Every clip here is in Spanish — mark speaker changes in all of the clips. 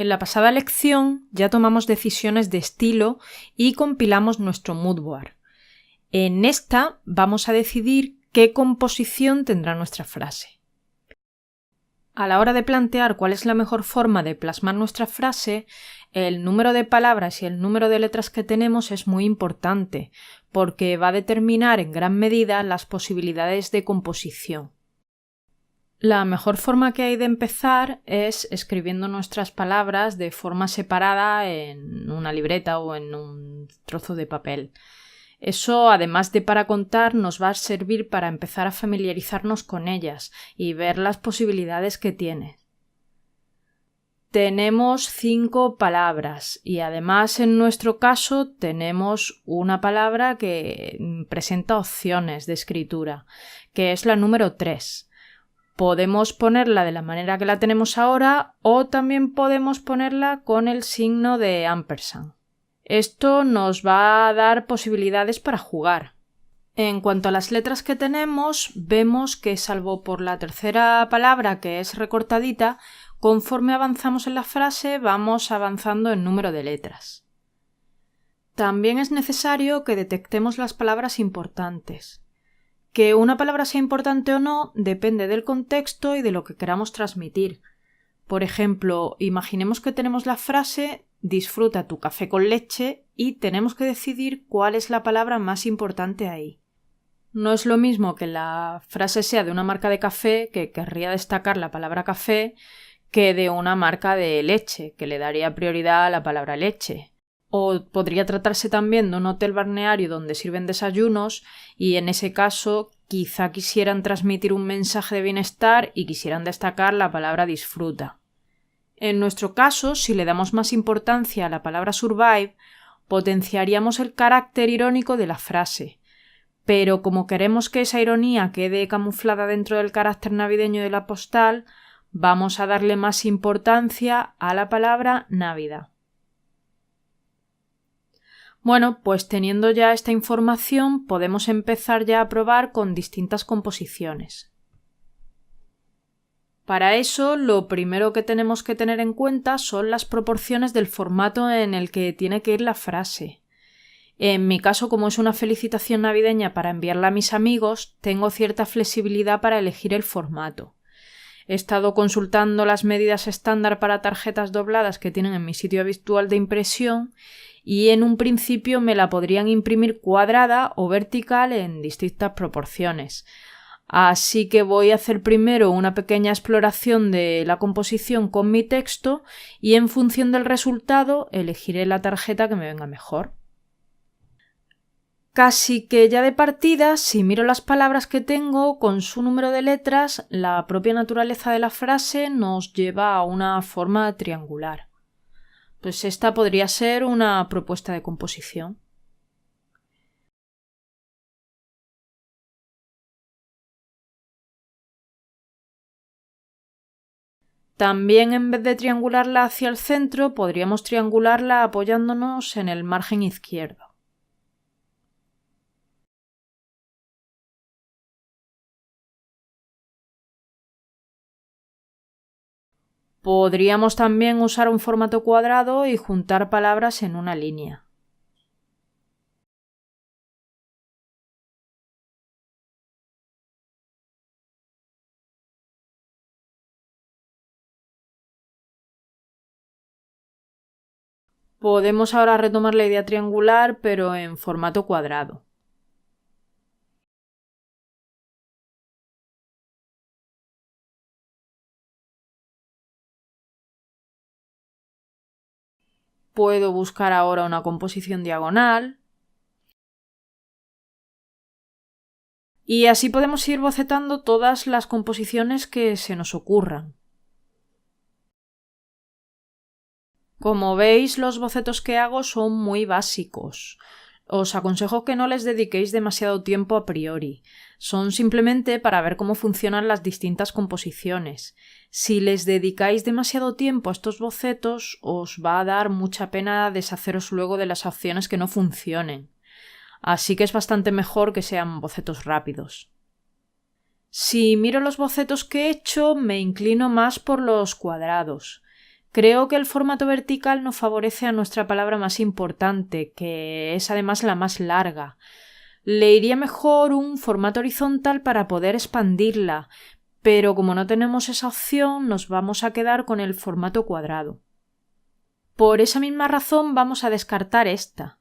Speaker 1: En la pasada lección ya tomamos decisiones de estilo y compilamos nuestro moodboard. En esta vamos a decidir qué composición tendrá nuestra frase. A la hora de plantear cuál es la mejor forma de plasmar nuestra frase, el número de palabras y el número de letras que tenemos es muy importante, porque va a determinar en gran medida las posibilidades de composición. La mejor forma que hay de empezar es escribiendo nuestras palabras de forma separada en una libreta o en un trozo de papel. Eso, además de para contar, nos va a servir para empezar a familiarizarnos con ellas y ver las posibilidades que tiene. Tenemos 5 palabras y además en nuestro caso tenemos una palabra que presenta opciones de escritura, que es la número 3. Podemos ponerla de la manera que la tenemos ahora o también podemos ponerla con el signo de ampersand. Esto nos va a dar posibilidades para jugar. En cuanto a las letras que tenemos, vemos que salvo por la tercera palabra que es recortadita, conforme avanzamos en la frase vamos avanzando en número de letras. También es necesario que detectemos las palabras importantes. Que una palabra sea importante o no depende del contexto y de lo que queramos transmitir. Por ejemplo, imaginemos que tenemos la frase «disfruta tu café con leche» y tenemos que decidir cuál es la palabra más importante ahí. No es lo mismo que la frase sea de una marca de café, que querría destacar la palabra café, que de una marca de leche, que le daría prioridad a la palabra leche. O podría tratarse también de un hotel balneario donde sirven desayunos y en ese caso quizá quisieran transmitir un mensaje de bienestar y quisieran destacar la palabra disfruta. En nuestro caso, si le damos más importancia a la palabra survive, potenciaríamos el carácter irónico de la frase. Pero como queremos que esa ironía quede camuflada dentro del carácter navideño de la postal, vamos a darle más importancia a la palabra Navidad. Bueno, pues teniendo ya esta información podemos empezar ya a probar con distintas composiciones. Para eso, lo primero que tenemos que tener en cuenta son las proporciones del formato en el que tiene que ir la frase. En mi caso, como es una felicitación navideña para enviarla a mis amigos, tengo cierta flexibilidad para elegir el formato. He estado consultando las medidas estándar para tarjetas dobladas que tienen en mi sitio habitual de impresión y en un principio me la podrían imprimir cuadrada o vertical en distintas proporciones. Así que voy a hacer primero una pequeña exploración de la composición con mi texto y en función del resultado elegiré la tarjeta que me venga mejor. Casi que ya de partida, si miro las palabras que tengo con su número de letras, la propia naturaleza de la frase nos lleva a una forma triangular. Pues esta podría ser una propuesta de composición. También en vez de triangularla hacia el centro, podríamos triangularla apoyándonos en el margen izquierdo. Podríamos también usar un formato cuadrado y juntar palabras en una línea. Podemos ahora retomar la idea triangular, pero en formato cuadrado. Puedo buscar ahora una composición diagonal. Y así podemos ir bocetando todas las composiciones que se nos ocurran. Como veis, los bocetos que hago son muy básicos. Os aconsejo que no les dediquéis demasiado tiempo a priori. Son simplemente para ver cómo funcionan las distintas composiciones. Si les dedicáis demasiado tiempo a estos bocetos, os va a dar mucha pena deshaceros luego de las opciones que no funcionen. Así que es bastante mejor que sean bocetos rápidos. Si miro los bocetos que he hecho, me inclino más por los cuadrados. Creo que el formato vertical no favorece a nuestra palabra más importante, que es además la más larga. Le iría mejor un formato horizontal para poder expandirla, pero como no tenemos esa opción, nos vamos a quedar con el formato cuadrado. Por esa misma razón vamos a descartar esta.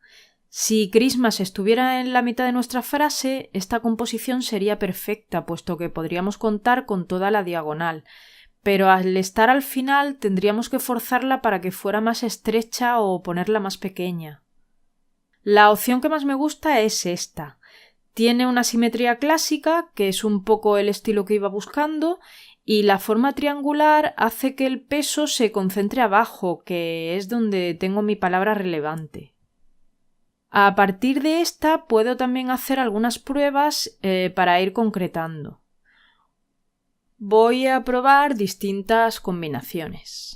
Speaker 1: Si Christmas estuviera en la mitad de nuestra frase, esta composición sería perfecta, puesto que podríamos contar con toda la diagonal, pero al estar al final tendríamos que forzarla para que fuera más estrecha o ponerla más pequeña. La opción que más me gusta es esta. Tiene una simetría clásica, que es un poco el estilo que iba buscando, y la forma triangular hace que el peso se concentre abajo, que es donde tengo mi palabra relevante. A partir de esta puedo también hacer algunas pruebas para ir concretando. Voy a probar distintas combinaciones.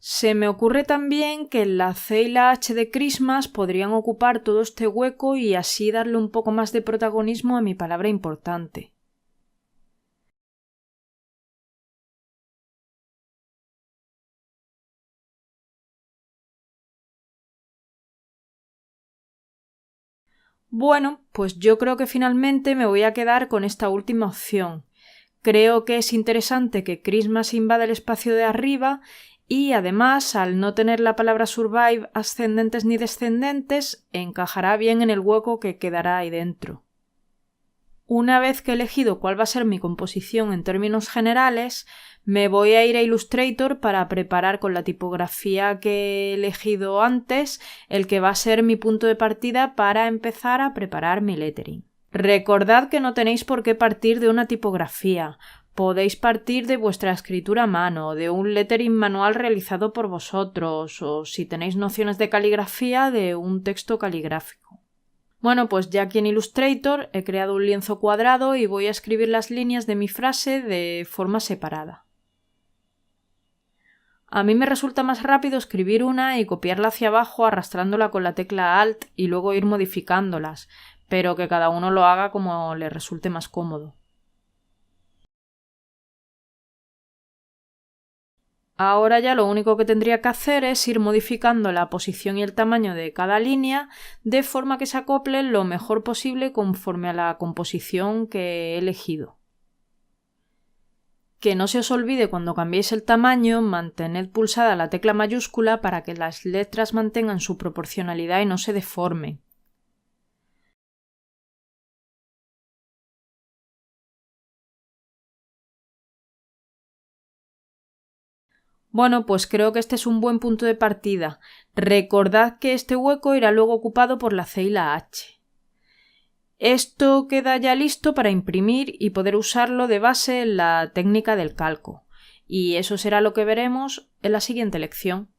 Speaker 1: Se me ocurre también que la C y la H de Christmas podrían ocupar todo este hueco y así darle un poco más de protagonismo a mi palabra importante. Bueno, pues yo creo que finalmente me voy a quedar con esta última opción. Creo que es interesante que Christmas invada el espacio de arriba y además, al no tener la palabra survive ascendentes ni descendentes, encajará bien en el hueco que quedará ahí dentro. Una vez que he elegido cuál va a ser mi composición en términos generales, me voy a ir a Illustrator para preparar con la tipografía que he elegido antes el que va a ser mi punto de partida para empezar a preparar mi lettering. Recordad que no tenéis por qué partir de una tipografía. Podéis partir de vuestra escritura a mano, de un lettering manual realizado por vosotros, o si tenéis nociones de caligrafía, de un texto caligráfico. Bueno, pues ya aquí en Illustrator he creado un lienzo cuadrado y voy a escribir las líneas de mi frase de forma separada. A mí me resulta más rápido escribir una y copiarla hacia abajo arrastrándola con la tecla Alt y luego ir modificándolas, pero que cada uno lo haga como le resulte más cómodo. Ahora ya lo único que tendría que hacer es ir modificando la posición y el tamaño de cada línea de forma que se acople lo mejor posible conforme a la composición que he elegido. Que no se os olvide cuando cambiéis el tamaño, mantened pulsada la tecla mayúscula para que las letras mantengan su proporcionalidad y no se deformen. Bueno, pues creo que este es un buen punto de partida. Recordad que este hueco irá luego ocupado por la C y la H. Esto queda ya listo para imprimir y poder usarlo de base en la técnica del calco. Y eso será lo que veremos en la siguiente lección.